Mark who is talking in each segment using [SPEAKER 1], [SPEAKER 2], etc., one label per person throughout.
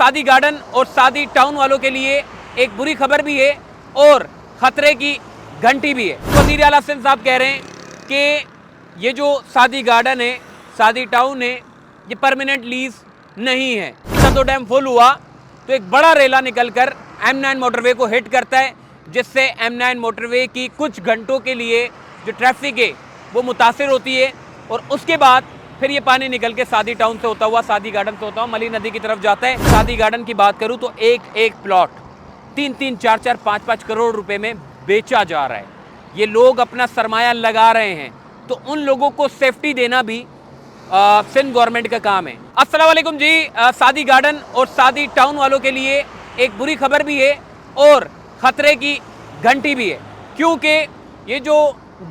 [SPEAKER 1] सादी गार्डन और सादी टाउन वालों के लिए एक बुरी खबर भी है और खतरे की घंटी भी है। वज़ीर आला सिंध साहब कह रहे हैं कि ये जो सादी गार्डन है, सादी टाउन है, ये परमानेंट लीज नहीं है। सतो डैम फुल हुआ तो एक बड़ा रेला निकलकर M9 मोटरवे को हिट करता है, जिससे M9 मोटरवे की कुछ घंटों के लिए जो ट्रैफिक है वो मुतासिर होती है और उसके बाद फिर ये पानी निकल के सादी टाउन से होता हुआ, सादी गार्डन से होता हुआ मली नदी की तरफ जाता है। सादी गार्डन की बात करूं तो एक एक प्लॉट 3-3, 4-4, 5-5 करोड़ रुपए में बेचा जा रहा है। ये लोग अपना सरमाया लगा रहे हैं, तो उन लोगों को सेफ्टी देना भी सिंध गवर्नमेंट का काम है। अस्सलाम वालेकुम जी। सादी गार्डन और सादी टाउन वालों के लिए एक बुरी खबर भी है और खतरे की घंटी भी है, क्योंकि ये जो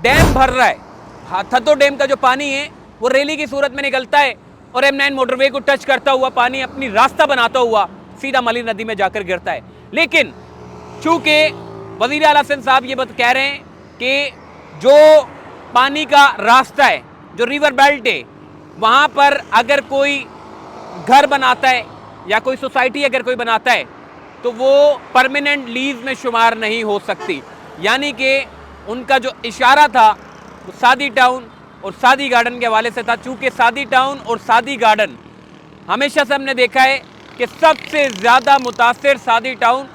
[SPEAKER 1] डैम भर रहा है, थतो डैम का जो पानी है वो रैली की सूरत में निकलता है और M9 मोटरवे को टच करता हुआ पानी अपनी रास्ता बनाता हुआ सीधा मली नदी में जाकर गिरता है। लेकिन चूंकि वज़ीर आला सिंध साहब ये बात कह रहे हैं कि जो पानी का रास्ता है, जो रिवर बेल्ट है, वहाँ पर अगर कोई घर बनाता है या कोई सोसाइटी अगर कोई बनाता है तो वो परमानेंट लीज में शुमार नहीं हो सकती। यानी कि उनका जो इशारा था वो सादी टाउन और सादी गार्डन के हवाले से था। चूँकि सादी टाउन और सादी गार्डन हमेशा से हमने देखा है कि सबसे ज़्यादा मुतासिर सादी टाउन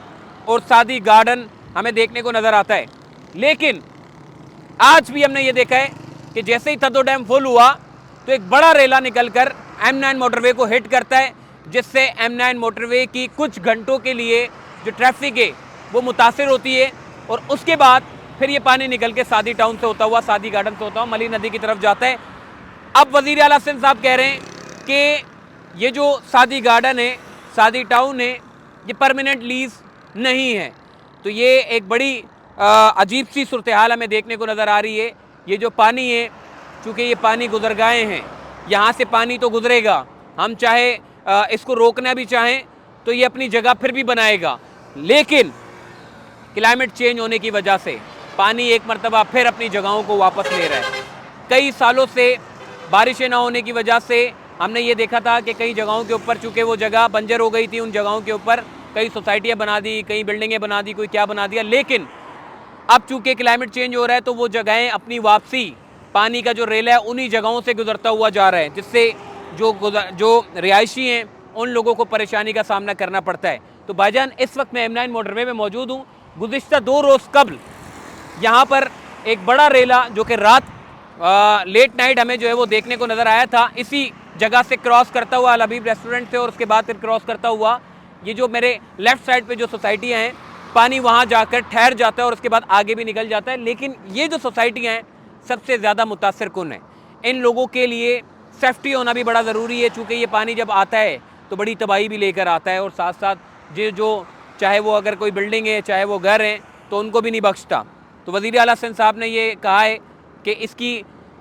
[SPEAKER 1] और सादी गार्डन हमें देखने को नज़र आता है। लेकिन आज भी हमने ये देखा है कि जैसे ही थतो डैम फुल हुआ तो एक बड़ा रेला निकलकर M9 मोटरवे को हिट करता है, जिससे M9 मोटरवे की कुछ घंटों के लिए जो ट्रैफिक है वो मुतासिर होती है और उसके बाद फिर ये पानी निकल के सादी टाउन से होता हुआ, सादी गार्डन से होता हुआ मली नदी की तरफ जाता है। अब वज़ीर आला सिंध साहब कह रहे हैं कि ये जो सादी गार्डन है, सादी टाउन है, ये परमानेंट लीज नहीं है। तो ये एक बड़ी अजीब सी सूरत हाल हमें देखने को नज़र आ रही है। ये जो पानी है, चूँकि ये पानी गुजरगाहें हैं, यहाँ से पानी तो गुजरेगा, हम चाहे इसको रोकना भी चाहें तो ये अपनी जगह फिर भी बनाएगा, लेकिन क्लाइमेट चेंज होने की वजह से पानी एक मरतबा फिर अपनी जगहों को वापस ले रहा है। कई सालों से बारिशें ना होने की वजह से हमने ये देखा था कि कई जगहों के ऊपर, चूँकि वो जगह बंजर हो गई थी, उन जगहों के ऊपर कई सोसाइटियाँ बना दी, कई बिल्डिंगें बना दी, कोई क्या बना दिया। लेकिन अब चूँकि क्लाइमेट चेंज हो रहा है तो वो जगहें अपनी वापसी, पानी का जो रेला है उन्हीं जगहों से गुजरता हुआ जा रहा है, जिससे जो रिहायशी हैं उन लोगों को परेशानी का सामना करना पड़ता है। तो भाईजान, इस वक्त मैं M9 मोटरवे में मौजूद हूँ। गुज़िश्ता 2 रोज़ कबल यहाँ पर एक बड़ा रेला जो कि रात लेट नाइट हमें जो है वो देखने को नज़र आया था, इसी जगह से क्रॉस करता हुआ अल-हबीब रेस्टोरेंट से और उसके बाद फिर क्रॉस करता हुआ ये जो मेरे लेफ़्ट साइड पे जो सोसाइटियाँ हैं, पानी वहाँ जाकर ठहर जाता है और उसके बाद आगे भी निकल जाता है। लेकिन ये जो सोसाइटियाँ हैं सबसे ज़्यादा मुतासिर कुन है। इन लोगों के लिए सेफ्टी होना भी बड़ा ज़रूरी है, चूँकि ये पानी जब आता है तो बड़ी तबाही भी लेकर आता है और साथ साथ जो चाहे वो अगर कोई बिल्डिंग है, चाहे वो घर है, तो उनको भी नहीं बख्शता। तो वज़ीर आला सिंध साहब ने ये कहा है कि इसकी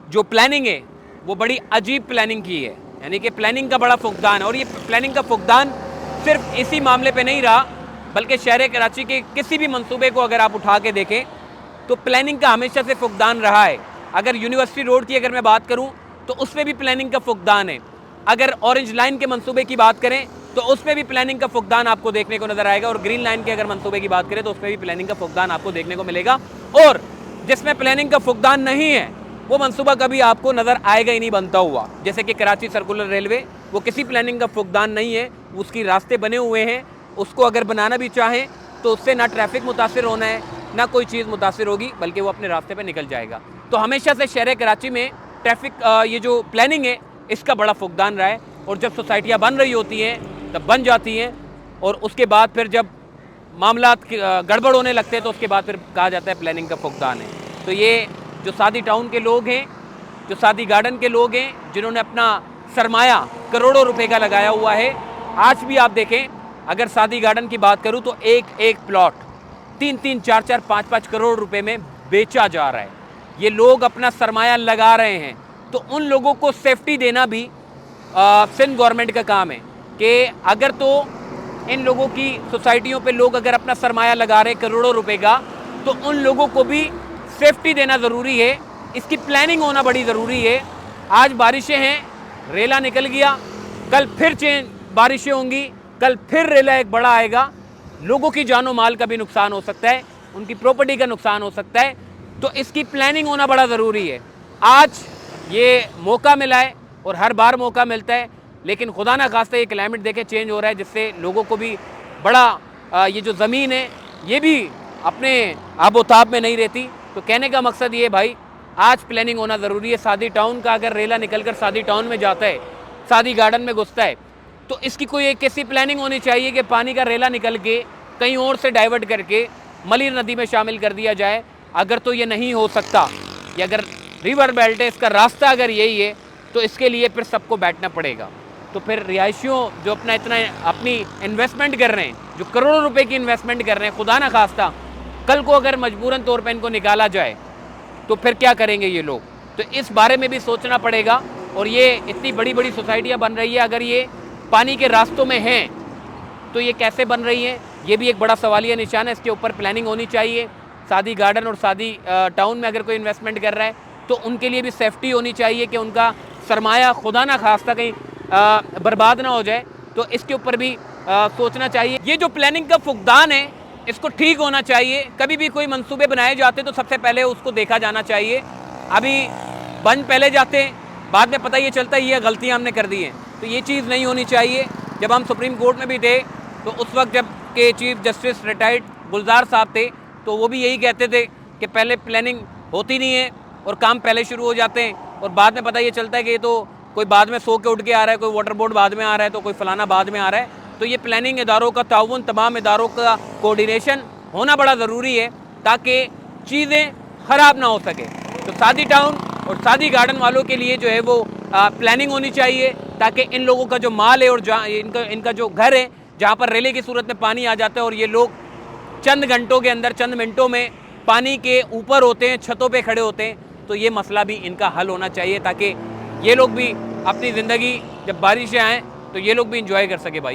[SPEAKER 1] जो प्लानिंग है वो बड़ी अजीब प्लानिंग की है, यानी कि प्लानिंग का बड़ा फुकदान है। और ये प्लानिंग का फुकदान सिर्फ इसी मामले पे नहीं रहा, बल्कि शहर कराची के किसी भी मंसूबे को अगर आप उठा के देखें तो प्लानिंग का हमेशा से फुकदान रहा है। अगर यूनिवर्सिटी रोड की अगर मैं बात करूँ तो उसमें भी प्लानिंग का फुकदान है। अगर ऑरेंज लाइन के मंसूबे की बात करें तो उसमें भी प्लानिंग का फुकदान आपको देखने को नज़र आएगा, और ग्रीन लाइन के अगर मंसूबे की बात करें तो उसमें भी प्लानिंग का फुकदान आपको देखने को मिलेगा। और जिसमें प्लानिंग का फुकदान नहीं है वो मंसूबा कभी आपको नज़र आएगा ही नहीं बनता हुआ। जैसे कि कराची सर्कुलर रेलवे, वो किसी प्लानिंग का फुकदान नहीं है, उसकी रास्ते बने हुए हैं, उसको अगर बनाना भी चाहें तो उससे ना ट्रैफिक मुतासिर होना है, ना कोई चीज़ मुतासिर होगी, बल्कि वो अपने रास्ते पर निकल जाएगा। तो हमेशा से शहर कराची में ट्रैफिक ये जो प्लानिंग है इसका बड़ा फुकदान रहा है, और जब सोसाइटियाँ बन रही होती हैं तब बन जाती हैं, और उसके बाद फिर जब मामलात गड़बड़ होने लगते हैं तो उसके बाद फिर कहा जाता है प्लानिंग का फुकदान है। तो ये जो सादी टाउन के लोग हैं, जो सादी गार्डन के लोग हैं, जिन्होंने अपना सरमाया करोड़ों रुपए का लगाया हुआ है, आज भी आप देखें, अगर सादी गार्डन की बात करूँ तो एक एक प्लॉट 3-3, 4-4, 5-5 करोड़ रुपए में बेचा जा रहा है। ये लोग अपना सरमाया लगा रहे हैं, तो उन लोगों को सेफ्टी देना भी सिंध गवर्नमेंट का काम है कि अगर तो इन लोगों की सोसाइटियों पे लोग अगर अपना सरमाया लगा रहे हैं करोड़ों रुपए का, तो उन लोगों को भी सेफ्टी देना ज़रूरी है। इसकी प्लानिंग होना बड़ी ज़रूरी है। आज बारिशें हैं, रेला निकल गया, कल फिर बारिशें होंगी, कल फिर रेला एक बड़ा आएगा, लोगों की जानो माल का भी नुकसान हो सकता है, उनकी प्रॉपर्टी का नुकसान हो सकता है। तो इसकी प्लानिंग होना बड़ा ज़रूरी है। आज ये मौका मिला है और हर बार मौका मिलता है, लेकिन खुदा ना खास्ता ये क्लाइमेट देखे चेंज हो रहा है, जिससे लोगों को भी बड़ा ये जो ज़मीन है ये भी अपने आबोताब में नहीं रहती। तो कहने का मकसद ये भाई, आज प्लानिंग होना ज़रूरी है। सादी टाउन का अगर रेला निकल कर सादी टाउन में जाता है, सादी गार्डन में घुसता है, तो इसकी कोई एक कैसी प्लानिंग होनी चाहिए कि पानी का रेला निकल के कहीं और से डाइवर्ट करके मलिर नदी में शामिल कर दिया जाए। अगर तो ये नहीं हो सकता, या अगर रिवर बेल्ट है, इसका रास्ता अगर यही है, तो इसके लिए फिर सबको बैठना पड़ेगा। तो फिर रिहायशियों जो अपनी इन्वेस्टमेंट कर रहे हैं, जो करोड़ों रुपए की इन्वेस्टमेंट कर रहे हैं, खुदा ना खास्ता कल को अगर मजबूरन तौर पर इनको निकाला जाए तो फिर क्या करेंगे ये लोग। तो इस बारे में भी सोचना पड़ेगा। और ये इतनी बड़ी बड़ी सोसाइटियाँ बन रही है, अगर ये पानी के रास्तों में हैं तो ये कैसे बन रही हैं, ये भी एक बड़ा सवालिया निशान है। इसके ऊपर प्लानिंग होनी चाहिए। सादी गार्डन और सादी टाउन में अगर कोई इन्वेस्टमेंट कर रहा है तो उनके लिए भी सेफ्टी होनी चाहिए कि उनका सरमाया खुदा ना खास्ता कहीं बर्बाद ना हो जाए। तो इसके ऊपर भी सोचना चाहिए। ये जो प्लानिंग का फुकदान है, इसको ठीक होना चाहिए। कभी भी कोई मंसूबे बनाए जाते तो सबसे पहले उसको देखा जाना चाहिए। अभी बन पहले जाते हैं, बाद में पता ये चलता है ये गलतियाँ हमने कर दी हैं। तो ये चीज़ नहीं होनी चाहिए। जब हम सुप्रीम कोर्ट में भी थे तो उस वक्त जब के चीफ जस्टिस रिटायर्ड गुलजार साहब थे, तो वो भी यही कहते थे कि पहले प्लानिंग होती नहीं है और काम पहले शुरू हो जाते हैं, और बाद में पता ये चलता है कि ये तो कोई बाद में सो के उठ के आ रहा है, कोई वाटर बोर्ड बाद में आ रहा है, तो कोई फलाना बाद में आ रहा है। तो ये प्लानिंग इदारों का ताउन, तमाम इदारों का कोऑर्डिनेशन होना बड़ा ज़रूरी है ताकि चीज़ें ख़राब ना हो सके। तो सादी टाउन और सादी गार्डन वालों के लिए जो है वो प्लानिंग होनी चाहिए, ताकि इन लोगों का जो माल है और जहाँ इनका जो घर है, जहाँ पर रेले की सूरत में पानी आ जाता है और ये लोग चंद घंटों के अंदर, चंद मिनटों में पानी के ऊपर होते हैं, छतों पे खड़े होते हैं, तो ये मसला भी इनका हल होना चाहिए ताकि ये लोग भी अपनी ज़िंदगी, जब बारिशें आएँ तो ये लोग भी इंजॉय कर सके भाई।